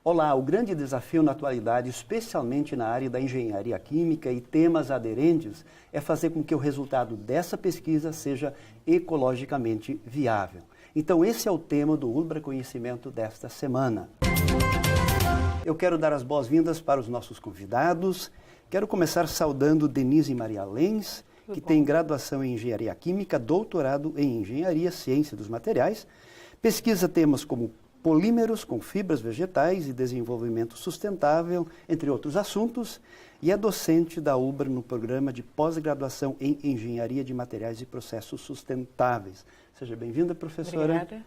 Olá, o grande desafio na atualidade, especialmente na área da engenharia química e temas aderentes, é fazer com que o resultado dessa pesquisa seja ecologicamente viável. Então, esse é o tema do Ulbra Conhecimento desta semana. Eu quero dar as boas-vindas para os nossos convidados. Quero começar saudando Denise Maria Lenz, que tem graduação em Engenharia Química, doutorado em Engenharia Ciência dos Materiais, pesquisa temas como polímeros com fibras vegetais e desenvolvimento sustentável, entre outros assuntos, e é docente da Ulbra no programa de pós-graduação em Engenharia de Materiais e Processos Sustentáveis. Seja bem-vinda, professora. Obrigada.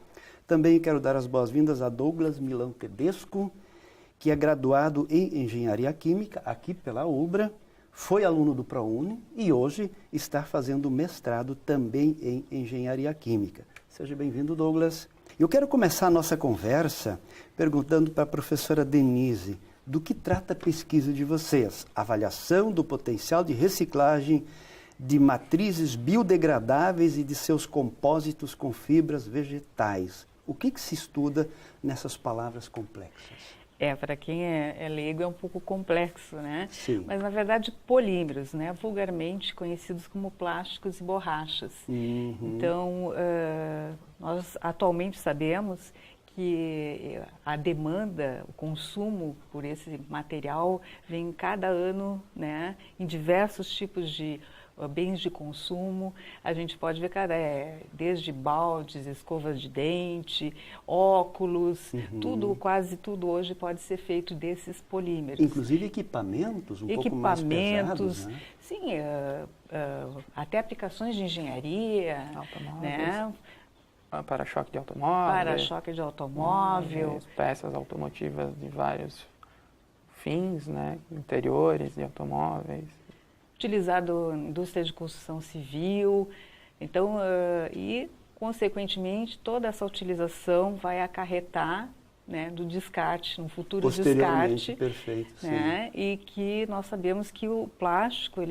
Também quero dar as boas-vindas a Douglas Milão Tedesco, que é graduado em Engenharia Química, aqui pela Ulbra, foi aluno do ProUni e hoje está fazendo mestrado também em Engenharia Química. Seja bem-vindo, Douglas. Eu quero começar a nossa conversa perguntando para a professora Denise do que trata a pesquisa de vocês, avaliação do potencial de reciclagem de matrizes biodegradáveis e de seus compósitos com fibras vegetais. O que se estuda nessas palavras complexas? Para quem é leigo é um pouco complexo, né? Sim. Mas, na verdade, polímeros, né? Vulgarmente conhecidos como plásticos e borrachas. Uhum. Então, nós atualmente sabemos que a demanda, o consumo por esse material vem cada ano, né? Em diversos tipos de bens de consumo. A gente pode ver, desde baldes, escovas de dente, óculos, quase tudo hoje pode ser feito desses polímeros. Inclusive equipamentos pouco mais pesados, né? Sim, até aplicações de engenharia, né? Para-choque de automóvel. Para-choque de automóvel. Peças automotivas de vários fins, né? Interiores de automóveis. Utilizado na indústria de construção civil, então, e, consequentemente, toda essa utilização vai acarretar, né, do descarte, no futuro descarte. Perfeito, né, e que nós sabemos que o plástico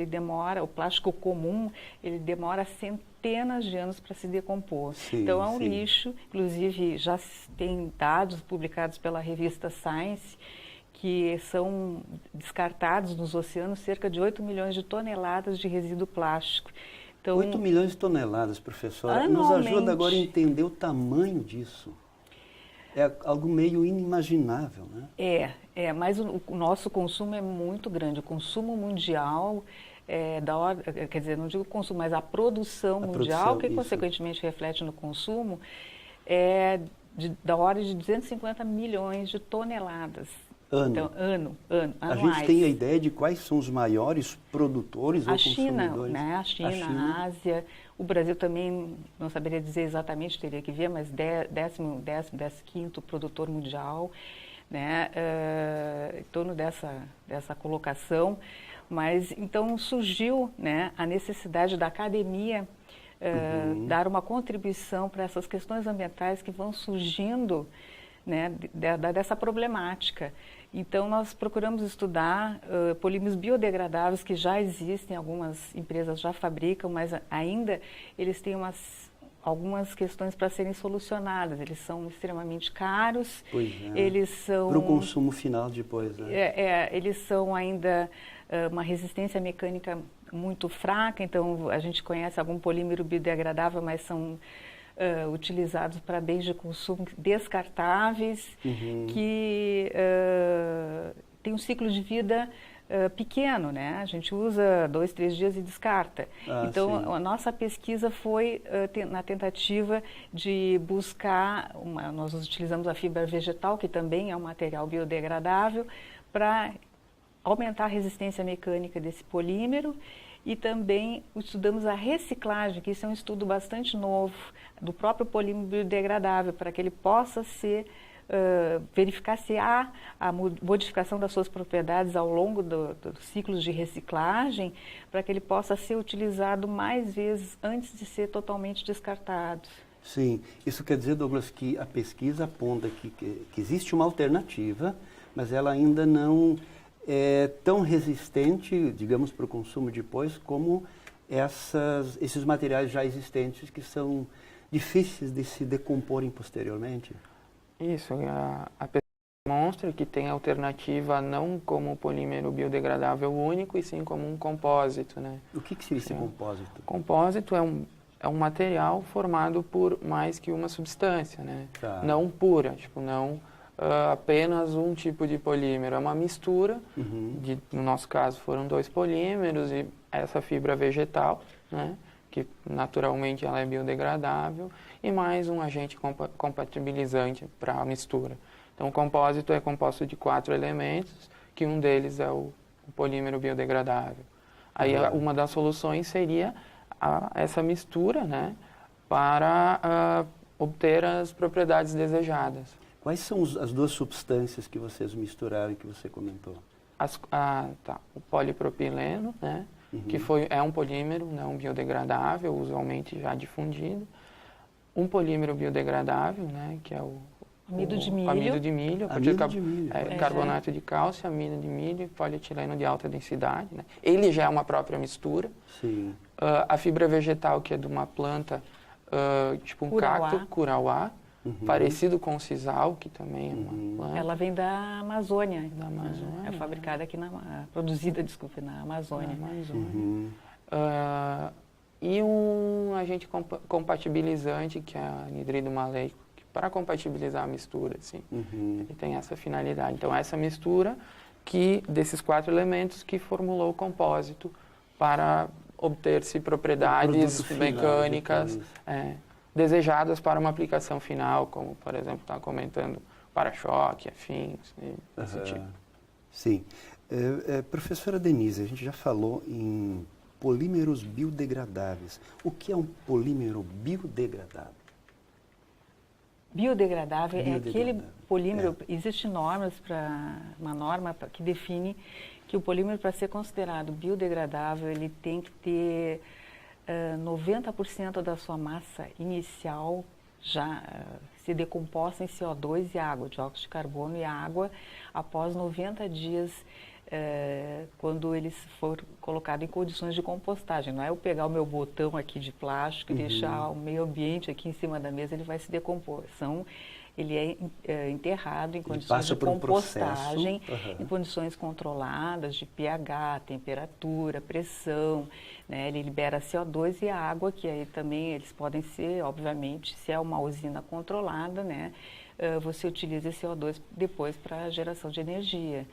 comum, ele demora centenas de anos para se decompor. Sim, então, é um lixo, inclusive já tem dados publicados pela revista Science, que são descartados nos oceanos cerca de 8 milhões de toneladas de resíduo plástico. Então, 8 milhões de toneladas, professora. Nos ajuda agora a entender o tamanho disso. É algo meio inimaginável, né? Mas o nosso consumo é muito grande. O consumo mundial quer dizer, não digo consumo, mas a produção mundial, que consequentemente reflete no consumo, é da ordem de 250 milhões de toneladas. Então, anuais. A gente tem a ideia de quais são os maiores produtores ou consumidores? Né? A China, a Ásia. O Brasil também, não saberia dizer exatamente, teria que ver, mas 15º produtor mundial, né? Em torno dessa colocação. Mas, então, surgiu, né, a necessidade da academia dar uma contribuição para essas questões ambientais que vão surgindo, né, dessa problemática. Então, nós procuramos estudar polímeros biodegradáveis que já existem, algumas empresas já fabricam, mas ainda eles têm algumas questões para serem solucionadas. Eles são extremamente caros. Pois é. Eles são... Para o consumo final depois, né? Eles são ainda uma resistência mecânica muito fraca, então a gente conhece algum polímero biodegradável, mas são utilizados para bens de consumo descartáveis, que tem um ciclo de vida pequeno, né? A gente usa 2, 3 dias e descarta. Então, sim. A nossa pesquisa foi na tentativa de buscar, nós utilizamos a fibra vegetal, que também é um material biodegradável, para aumentar a resistência mecânica desse polímero. E também estudamos a reciclagem, que isso é um estudo bastante novo, do próprio polímero biodegradável, para que ele possa ser, verificar se há a modificação das suas propriedades ao longo dos ciclos de reciclagem, para que ele possa ser utilizado mais vezes antes de ser totalmente descartado. Sim, isso quer dizer, Douglas, que a pesquisa aponta que existe uma alternativa, mas ela ainda não é tão resistente, digamos, para o consumo depois, como esses materiais já existentes que são difíceis de se decomporem posteriormente. Isso, a Demonstra que tem alternativa não como polímero biodegradável único, e sim como um compósito, né? O que seria esse compósito? Compósito é um material formado por mais que uma substância, né? Tá. Não pura, tipo, não apenas um tipo de polímero. É uma mistura, no nosso caso foram 2 polímeros e essa fibra vegetal, né? Que naturalmente ela é biodegradável, e mais um agente compatibilizante para a mistura. Então, o compósito é composto de 4 elementos, que um deles é o polímero biodegradável. Aí, uma das soluções seria essa mistura, né, para obter as propriedades desejadas. Quais são as 2 substâncias que vocês misturaram e que você comentou? O polipropileno, né, que é um polímero, né, um biodegradável, usualmente já difundido. Um polímero biodegradável, né, que é o amido de milho. Amido de milho, Amido carbonato de cálcio, amido de milho e polietileno de alta densidade, né? Ele já é uma própria mistura. Sim. A fibra vegetal, que é de uma planta, tipo um cacto, curauá, parecido com o sisal, que também é uma planta. Ela vem da Amazônia. Da Amazônia. É fabricada aqui produzida, desculpe, na Amazônia. E um agente compatibilizante, que é anidrido maleico, para compatibilizar a mistura, assim. Ele tem essa finalidade. Então, essa mistura desses 4 elementos que formulou o compósito para obter-se propriedades mecânicas desejadas para uma aplicação final, como, por exemplo, está comentando, para-choque, afins, esse tipo. Sim. Professora Denise, a gente já falou em polímeros biodegradáveis. O que é um polímero biodegradável? Biodegradável é aquele polímero, existem normas uma norma que define que o polímero, para ser considerado biodegradável, ele tem que ter 90% da sua massa inicial já se decomposta em CO2 e água, dióxido de carbono e água, após 90 dias, quando eles for colocado em condições de compostagem. Não é eu pegar o meu botão aqui de plástico e deixar o meio ambiente aqui em cima da mesa, ele vai se decompor. Ele é enterrado em condições de compostagem, em condições controladas de pH, temperatura, pressão, né? Ele libera CO2 e a água, que aí também eles podem ser, obviamente, se é uma usina controlada, né? Você utiliza esse CO2 depois para a geração de energia.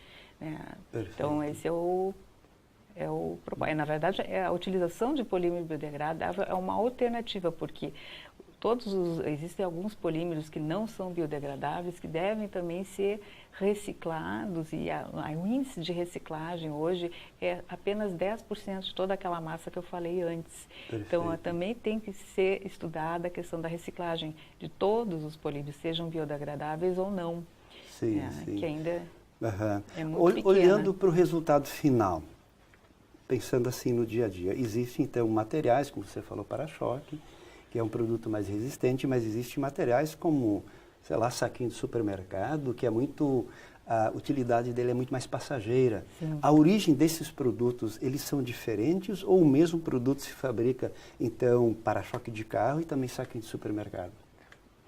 Então, esse na verdade, a utilização de polímero biodegradável é uma alternativa, porque existem alguns polímeros que não são biodegradáveis, que devem também ser reciclados, e o índice de reciclagem hoje é apenas 10% de toda aquela massa que eu falei antes. Perfeito. Então, também tem que ser estudada a questão da reciclagem de todos os polímeros, sejam biodegradáveis ou não. Sim. Que ainda é muito pequena. Olhando para o resultado final, pensando assim no dia a dia, existem então materiais, como você falou, para-choque, que é um produto mais resistente, mas existem materiais como, sei lá, saquinho de supermercado, que a utilidade dele é muito mais passageira. Sim. A origem desses produtos, eles são diferentes ou o mesmo produto se fabrica, então, para-choque de carro e também saquinho de supermercado?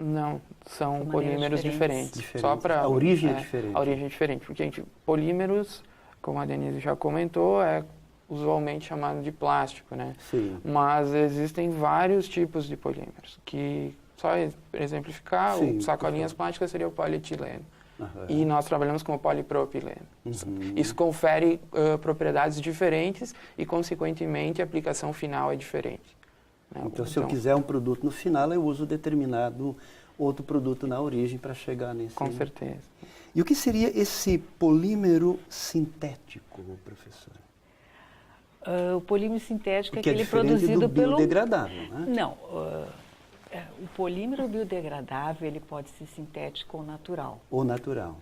Não, são polímeros diferentes. A origem é diferente. A origem é diferente, porque polímeros, como a Denise já comentou, é usualmente chamado de plástico, né? Sim. Mas existem vários tipos de polímeros, que, só exemplificar, o sacolinhas plásticas seria o polietileno. E nós trabalhamos com o polipropileno. Isso confere propriedades diferentes e, consequentemente, a aplicação final é diferente. Né? Então, se eu quiser um produto no final, eu uso determinado outro produto na origem para chegar nesse... Com certeza. E o que seria esse polímero sintético, professora? O polímero sintético Porque é aquele é diferente produzido do biodegradável, né? Não. O polímero biodegradável, ele pode ser sintético ou natural. Ou natural.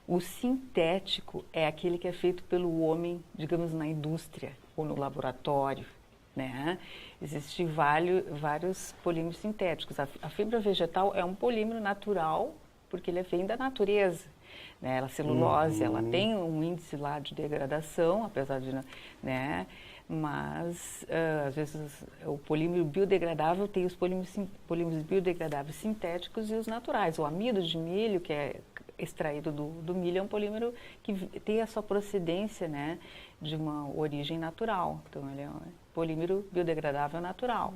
O sintético é aquele que é feito pelo homem, digamos, na indústria ou no laboratório, né? Existem vários polímeros sintéticos. A fibra vegetal é um polímero natural, porque ele vem da natureza. Né? Ela celulose, ela tem um índice lá de degradação, apesar de, né? Mas às vezes o polímero biodegradável tem os polímeros biodegradáveis sintéticos e os naturais. O amido de milho, que é extraído do milho é um polímero que tem a sua procedência, né, de uma origem natural. Então, ele é um polímero biodegradável natural.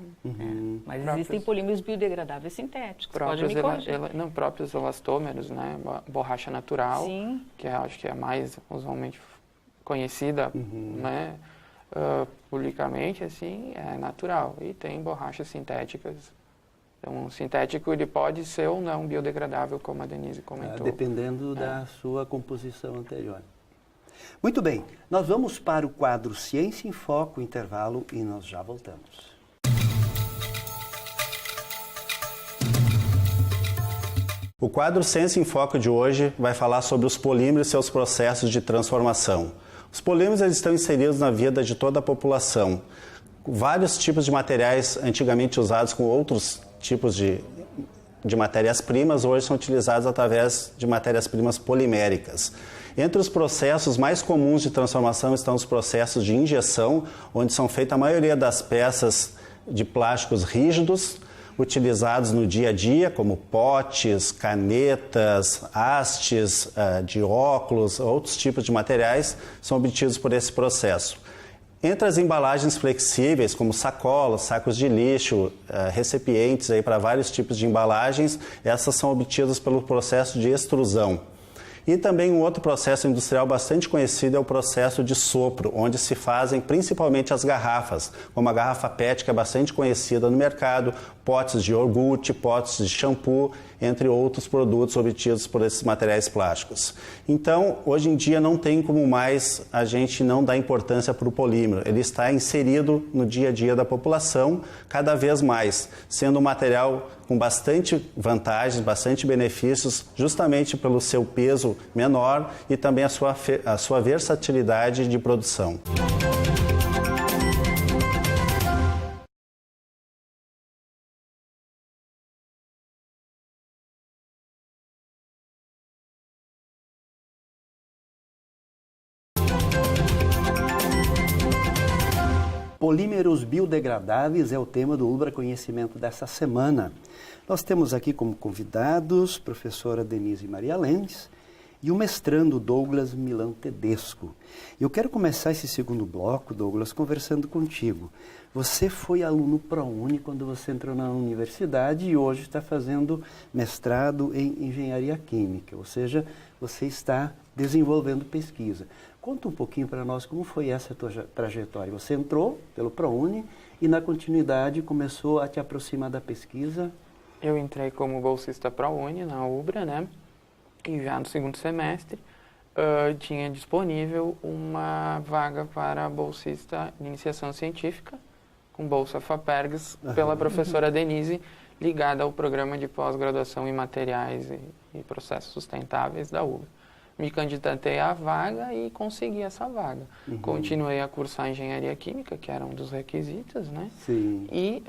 Mas existem polímeros biodegradáveis sintéticos. Pode me corrigir. Próprios elastômeros, né, borracha natural, Sim. que acho que é a mais usualmente conhecida, né, publicamente, assim, é natural. E tem borrachas sintéticas. Então, o sintético ele pode ser ou não biodegradável, como a Denise comentou. Dependendo da sua composição anterior. Muito bem, nós vamos para o quadro Ciência em Foco, intervalo, e nós já voltamos. O quadro Ciência em Foco de hoje vai falar sobre os polímeros e seus processos de transformação. Os polímeros eles estão inseridos na vida de toda a população. Vários tipos de materiais antigamente usados com outros tipos de matérias-primas hoje são utilizados através de matérias-primas poliméricas. Entre os processos mais comuns de transformação estão os processos de injeção, onde são feitas a maioria das peças de plásticos rígidos, utilizados no dia a dia, como potes, canetas, hastes de óculos, outros tipos de materiais são obtidos por esse processo. Entre as embalagens flexíveis, como sacolas, sacos de lixo, recipientes para vários tipos de embalagens, essas são obtidas pelo processo de extrusão. E também um outro processo industrial bastante conhecido é o processo de sopro, onde se fazem principalmente as garrafas, como a garrafa PET, que é bastante conhecida no mercado, potes de iogurte, potes de shampoo, entre outros produtos obtidos por esses materiais plásticos. Então, hoje em dia não tem como mais a gente não dar importância para o polímero. Ele está inserido no dia a dia da população cada vez mais, sendo um material com bastante vantagens, bastante benefícios, justamente pelo seu peso menor e também a sua versatilidade de produção. Polímeros biodegradáveis é o tema do Ubra Conhecimento dessa semana. Nós temos aqui como convidados a professora Denise Maria Lenz e o mestrando Douglas Milão Tedesco. Eu quero começar esse segundo bloco, Douglas, conversando contigo. Você foi aluno ProUni quando você entrou na universidade e hoje está fazendo mestrado em Engenharia Química, ou seja, você está desenvolvendo pesquisa. Conta um pouquinho para nós como foi essa tua trajetória. Você entrou pelo ProUni e na continuidade começou a te aproximar da pesquisa? Eu entrei como bolsista ProUni na Ubra, né? E já no segundo semestre tinha disponível uma vaga para bolsista de iniciação científica, com bolsa FAPERGS, pela professora Denise, ligada ao programa de pós-graduação em materiais e processos sustentáveis da Ubra. Me candidatei à vaga e consegui essa vaga. Continuei a cursar Engenharia Química, que era um dos requisitos, né? Sim. E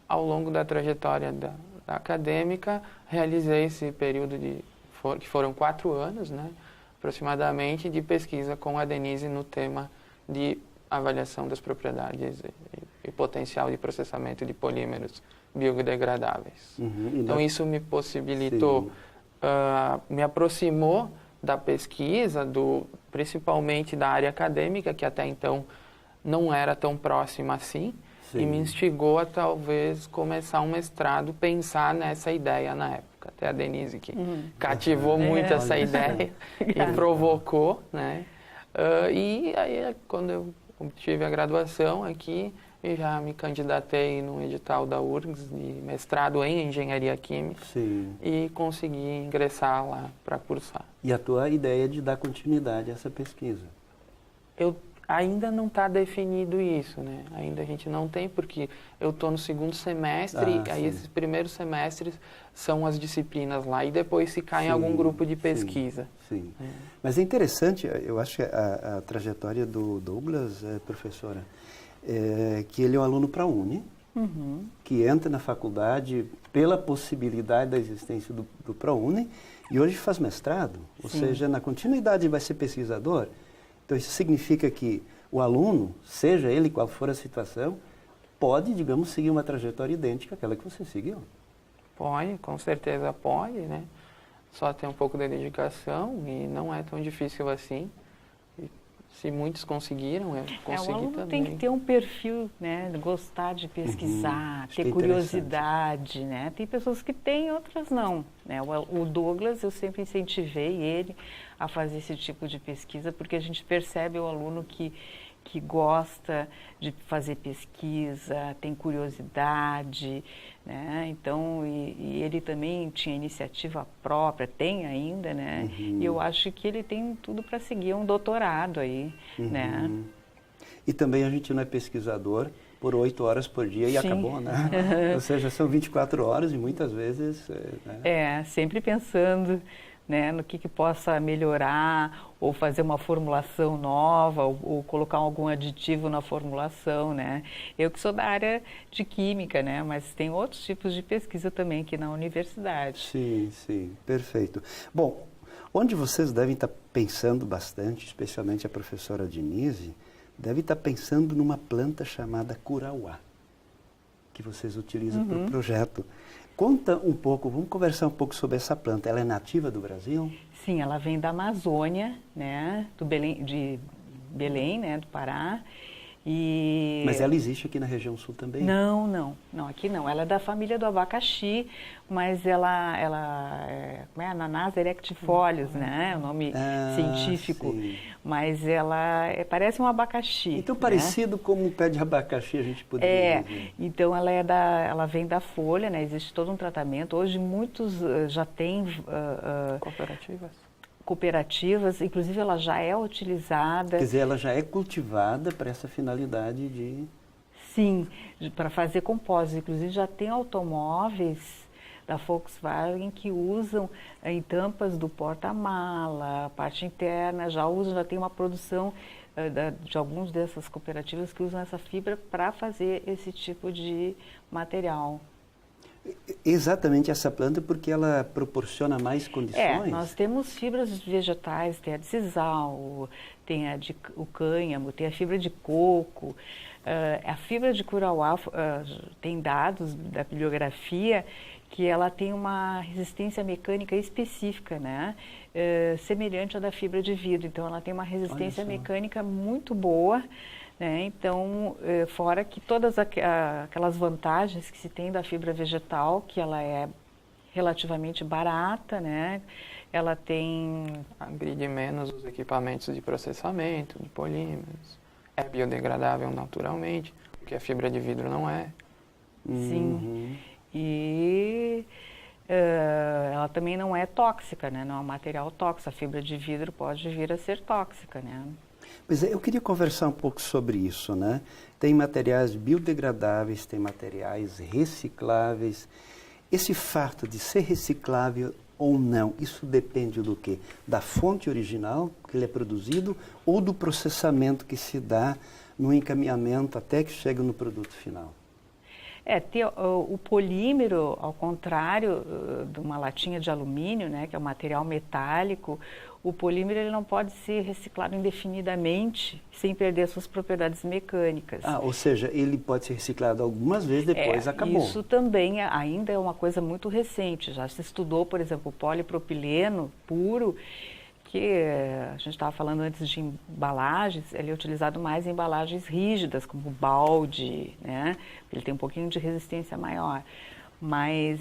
ao longo da trajetória da acadêmica, realizei esse período que foram 4 anos, né, aproximadamente, de pesquisa com a Denise no tema de avaliação das propriedades e potencial de processamento de polímeros biodegradáveis. Então, isso me possibilitou, me aproximou da pesquisa, principalmente da área acadêmica, que até então não era tão próxima assim, e me instigou a talvez começar um mestrado, pensar nessa ideia na época. Até a Denise que cativou muito essa ideia e provocou, né? E aí, quando eu obtive a graduação aqui, eu já me candidatei no edital da URGS de mestrado em Engenharia Química. Sim. E consegui ingressar lá para cursar. E a tua ideia de dar continuidade a essa pesquisa? Ainda não está definido isso, né? Ainda a gente não tem, porque eu estou no segundo semestre, aí esses primeiros semestres são as disciplinas lá, e depois se cai em algum grupo de pesquisa. Sim. Mas é interessante, eu acho que a trajetória do Douglas, professora, que ele é um aluno ProUni, que entra na faculdade pela possibilidade da existência do ProUni, e hoje faz mestrado, ou seja, na continuidade vai ser pesquisador. Então, isso significa que o aluno, seja ele qual for a situação, pode, digamos, seguir uma trajetória idêntica àquela que você seguiu. Pode, com certeza pode, né? só ter um pouco de dedicação e não é tão difícil assim. E se muitos conseguiram, eu consegui o aluno também. tem que ter um perfil, né, gostar de pesquisar, ter curiosidade, né? Tem pessoas que têm, outras não, né? O Douglas, eu sempre incentivei ele a fazer esse tipo de pesquisa, porque a gente percebe o aluno que gosta de fazer pesquisa, tem curiosidade, né? Então, e ele também tinha iniciativa própria, tem ainda, né? E eu acho que ele tem tudo para seguir um doutorado aí, né? E também a gente não é pesquisador por 8 horas por dia e acabou, né? Ou seja, são 24 horas e muitas vezes... né? Sempre pensando, né, no que possa melhorar, ou fazer uma formulação nova, ou colocar algum aditivo na formulação, né? Eu que sou da área de química, né, mas tem outros tipos de pesquisa também aqui na universidade. Sim, sim, perfeito. Bom, onde vocês devem estar pensando bastante, especialmente a professora Denise, deve estar pensando numa planta chamada curauá, que vocês utilizam para o projeto. Conta um pouco, vamos conversar um pouco sobre essa planta. Ela é nativa do Brasil? Sim, ela vem da Amazônia, né, de Belém, né, do Pará. Mas ela existe aqui na região sul também? Não, aqui não. Ela é da família do abacaxi, mas ela é Ananas erectifolius, né? É o nome científico. Sim. Mas ela parece um abacaxi. Então, né? Parecido com um pé de abacaxi, a gente poderia dizer. Então ela vem da folha, né? Existe todo um tratamento. Hoje muitos já têm cooperativas, inclusive ela já é utilizada. Quer dizer, ela já é cultivada para essa finalidade de... Sim, para fazer compósitos. Inclusive já tem automóveis da Volkswagen que usam em tampas do porta-mala, a parte interna, já tem uma produção de algumas dessas cooperativas que usam essa fibra para fazer esse tipo de material. Exatamente essa planta, porque ela proporciona mais condições? Nós temos fibras vegetais, tem a de sisal, tem o cânhamo, tem a fibra de coco. A fibra de curauá tem dados da bibliografia que ela tem uma resistência mecânica específica, né? Semelhante à da fibra de vidro. Então, ela tem uma resistência mecânica muito boa. Né? Então, fora que todas aquelas vantagens que se tem da fibra vegetal, que ela é relativamente barata, né? Ela tem... Agride menos os equipamentos de processamento, de polímeros. É biodegradável naturalmente, porque a fibra de vidro não é. Sim. E ela também não é tóxica, né? Não é um material tóxico. A fibra de vidro pode vir a ser tóxica, né? Pois é, eu queria conversar um pouco sobre isso, né? Tem materiais biodegradáveis, tem materiais recicláveis. Esse fato de ser reciclável ou não, isso depende do quê? Da fonte original que ele é produzido ou do processamento que se dá no encaminhamento até que chega no produto final? O polímero, ao contrário de uma latinha de alumínio, né, que é um material metálico, o polímero ele não pode ser reciclado indefinidamente sem perder suas propriedades mecânicas. Ou seja, ele pode ser reciclado algumas vezes, depois acabou. Isso também ainda é uma coisa muito recente. Já se estudou, por exemplo, o polipropileno puro, que a gente estava falando antes de embalagens, ele é utilizado mais em embalagens rígidas, como balde, né? Ele tem um pouquinho de resistência maior. Mas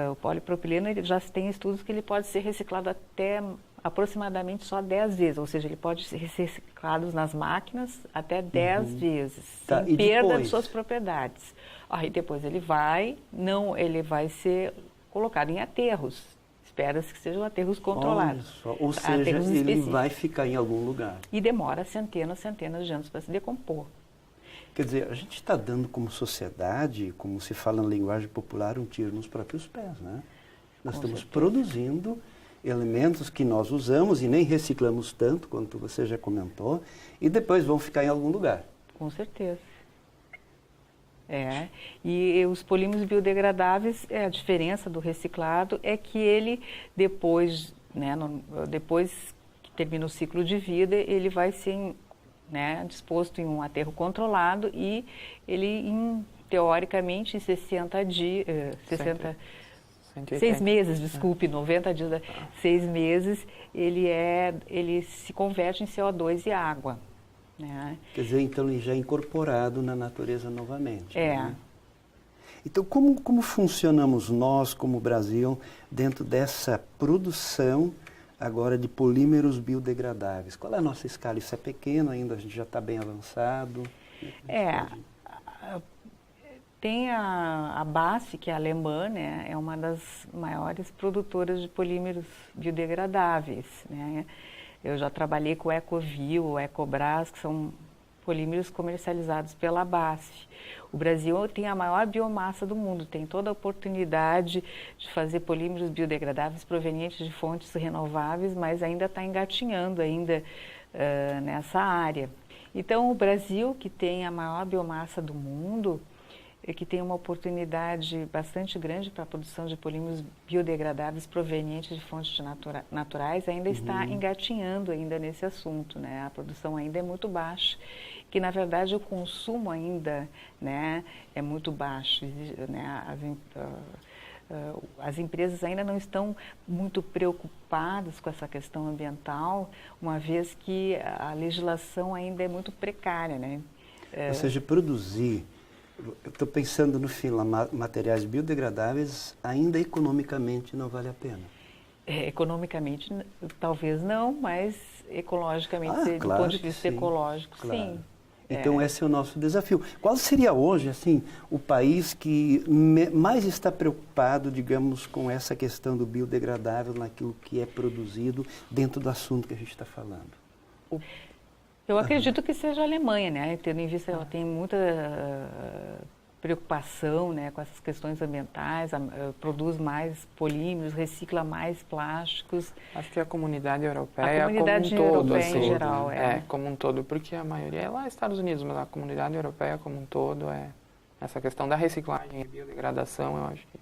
o polipropileno, ele já tem estudos que ele pode ser reciclado até aproximadamente só 10 vezes, ou seja, ele pode ser reciclado nas máquinas até 10 vezes, sem perda de suas propriedades. Aí depois ele vai ser colocado em aterros. Espera-se que sejam aterros controlados. Ou seja, ele vai ficar em algum lugar. E demora centenas de anos para se decompor. Quer dizer, a gente está dando como sociedade, como se fala na linguagem popular, um tiro nos próprios pés, né? Nós estamos produzindo elementos que nós usamos e nem reciclamos tanto, quanto você já comentou, e depois vão ficar em algum lugar. Com certeza. E os polímeros biodegradáveis, a diferença do reciclado é que ele, depois que termina o ciclo de vida, ele vai ser disposto em um aterro controlado e ele, teoricamente, em 60 dias... 6 meses, desculpe, 90 dias, 6 meses, ele se converte em CO2 e água. Né? Quer dizer, então ele já é incorporado na natureza novamente. É. Né? Então, como funcionamos nós, como Brasil, dentro dessa produção agora de polímeros biodegradáveis? Qual é a nossa escala? Isso é pequeno ainda, a gente já está bem avançado? Tem a BASF, que é alemã, né? É uma das maiores produtoras de polímeros biodegradáveis. Né? Eu já trabalhei com o Ecovil, o Ecobras, que são polímeros comercializados pela BASF. O Brasil tem a maior biomassa do mundo, tem toda a oportunidade de fazer polímeros biodegradáveis provenientes de fontes renováveis, mas ainda está engatinhando nessa área. Então, o Brasil, que tem a maior biomassa do mundo, que tem uma oportunidade bastante grande para a produção de polímeros biodegradáveis provenientes de fontes naturais, ainda está engatinhando ainda nesse assunto, né? A produção ainda é muito baixa, que na verdade o consumo ainda, né, é muito baixo, né? As empresas ainda não estão muito preocupadas com essa questão ambiental, uma vez que a legislação ainda é muito precária, né? Ou seja, produzir, eu estou pensando no fim, materiais biodegradáveis ainda economicamente não vale a pena. Economicamente talvez não, mas ecologicamente, do ponto de vista ecológico, claro. Sim. Então esse é o nosso desafio. Qual seria hoje, assim, o país que mais está preocupado, digamos, com essa questão do biodegradável naquilo que é produzido dentro do assunto que a gente está falando? Eu acredito que seja a Alemanha, né? Tendo em vista, ela tem muita preocupação, né, com essas questões ambientais, produz mais polímeros, recicla mais plásticos. Acho que a comunidade europeia como um todo, assim, em geral, como um todo, porque a maioria é lá nos Estados Unidos, mas a comunidade europeia como um todo essa questão da reciclagem e biodegradação, eu acho que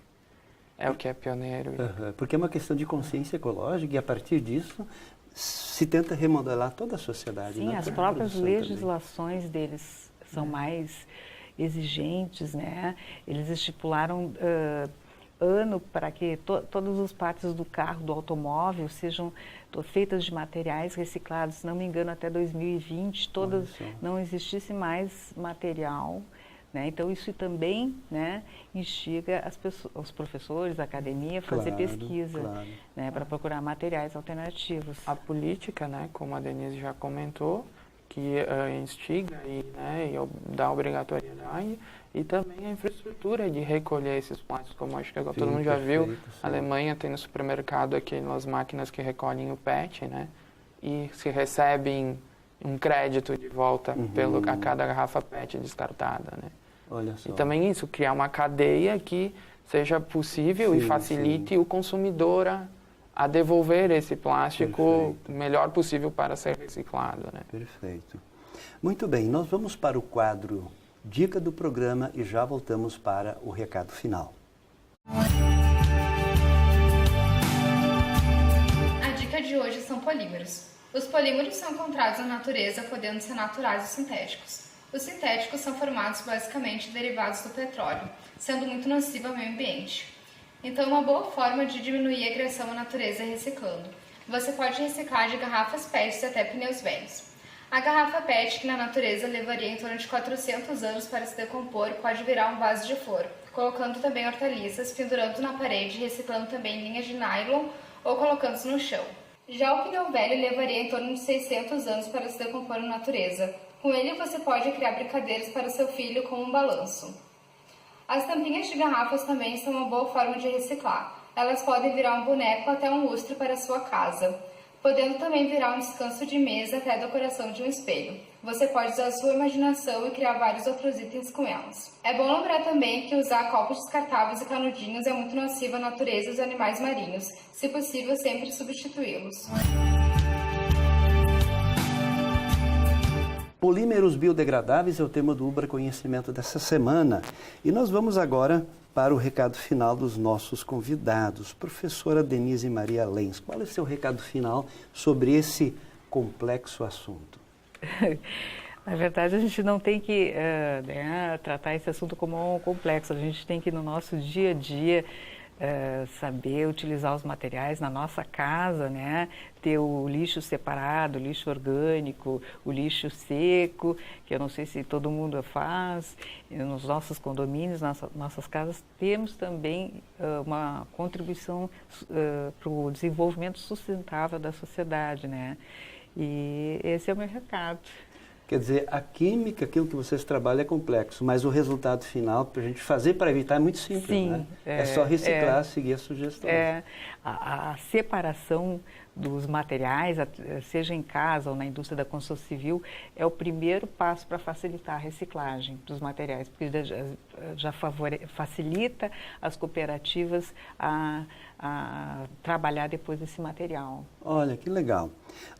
é o que é pioneiro. Porque é uma questão de consciência ecológica e a partir disso se tenta remodelar toda a sociedade. Sim, as próprias legislações deles são mais exigentes, né? Eles estipularam ano para que todas as partes do carro, do automóvel, sejam feitas de materiais reciclados. Se não me engano, até 2020, não existisse mais material. Né? Então, isso também, né, instiga os professores, a academia a fazer pesquisa, né, para procurar materiais alternativos. A política, né, como a Denise já comentou, que instiga e dá obrigatoriedade, e também a infraestrutura de recolher esses plásticos, como acho que todo mundo já viu. A Alemanha tem no supermercado aquelas máquinas que recolhem o PET, né, e se recebem um crédito de volta a cada garrafa PET descartada, né? Olha só. E também isso, criar uma cadeia que seja possível e facilite o consumidor a devolver esse plástico o melhor possível para ser reciclado, né? Perfeito. Muito bem, nós vamos para o quadro Dica do Programa e já voltamos para o recado final. A dica de hoje são polímeros. Os polímeros são encontrados na natureza, podendo ser naturais ou sintéticos. Os sintéticos são formados basicamente de derivados do petróleo, sendo muito nocivo ao meio ambiente. Então, uma boa forma de diminuir a agressão à natureza é reciclando. Você pode reciclar de garrafas PET até pneus velhos. A garrafa PET, que na natureza levaria em torno de 400 anos para se decompor, pode virar um vaso de flor, colocando também hortaliças, pendurando na parede, reciclando também linhas de nylon ou colocando-os no chão. Já o pneu velho levaria em torno de 600 anos para se decompor na natureza. Com ele você pode criar brincadeiras para o seu filho como um balanço. As tampinhas de garrafas também são uma boa forma de reciclar. Elas podem virar um boneco até um lustre para a sua casa, podendo também virar um descanso de mesa até a decoração de um espelho. Você pode usar a sua imaginação e criar vários outros itens com elas. É bom lembrar também que usar copos descartáveis e canudinhos é muito nocivo à natureza e aos animais marinhos. Se possível, sempre substituí-los. Polímeros biodegradáveis é o tema do Ubra Conhecimento dessa semana. E nós vamos agora para o recado final dos nossos convidados. Professora Denise Maria Lenz, qual é o seu recado final sobre esse complexo assunto? Na verdade, a gente não tem que tratar esse assunto como um complexo. A gente tem que, no nosso dia a dia, saber utilizar os materiais na nossa casa, né? Ter o lixo separado, o lixo orgânico, o lixo seco, que eu não sei se todo mundo faz. Nos nossos condomínios, nossas casas, temos também uma contribuição para o desenvolvimento sustentável da sociedade, né? E esse é o meu recado. Quer dizer, a química, aquilo que vocês trabalham é complexo, mas o resultado final, para a gente fazer para evitar, é muito simples, Sim, né? É só reciclar, seguir as sugestões. A separação dos materiais, seja em casa ou na indústria da construção civil, é o primeiro passo para facilitar a reciclagem dos materiais, porque já facilita as cooperativas a trabalhar depois desse material. Olha, que legal.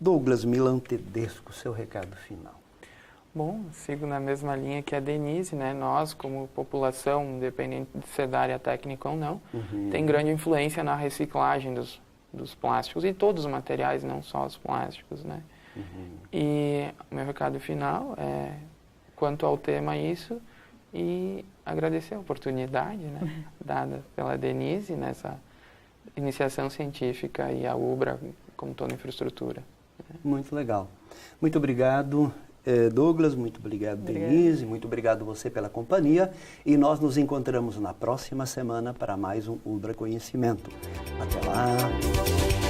Douglas Milan Tedesco, seu recado final. Bom, sigo na mesma linha que a Denise, né? Nós, como população, independente de ser da área técnica ou não, tem grande influência na reciclagem dos plásticos e todos os materiais, não só os plásticos, né? E o meu recado final é, quanto ao tema, isso, e agradecer a oportunidade, né, dada pela Denise nessa iniciação científica e a UBRA como toda a infraestrutura. Muito legal. Muito obrigado, Douglas, muito obrigado, Denise, muito obrigado você pela companhia, e nós nos encontramos na próxima semana para mais um UBRA Conhecimento. Até lá!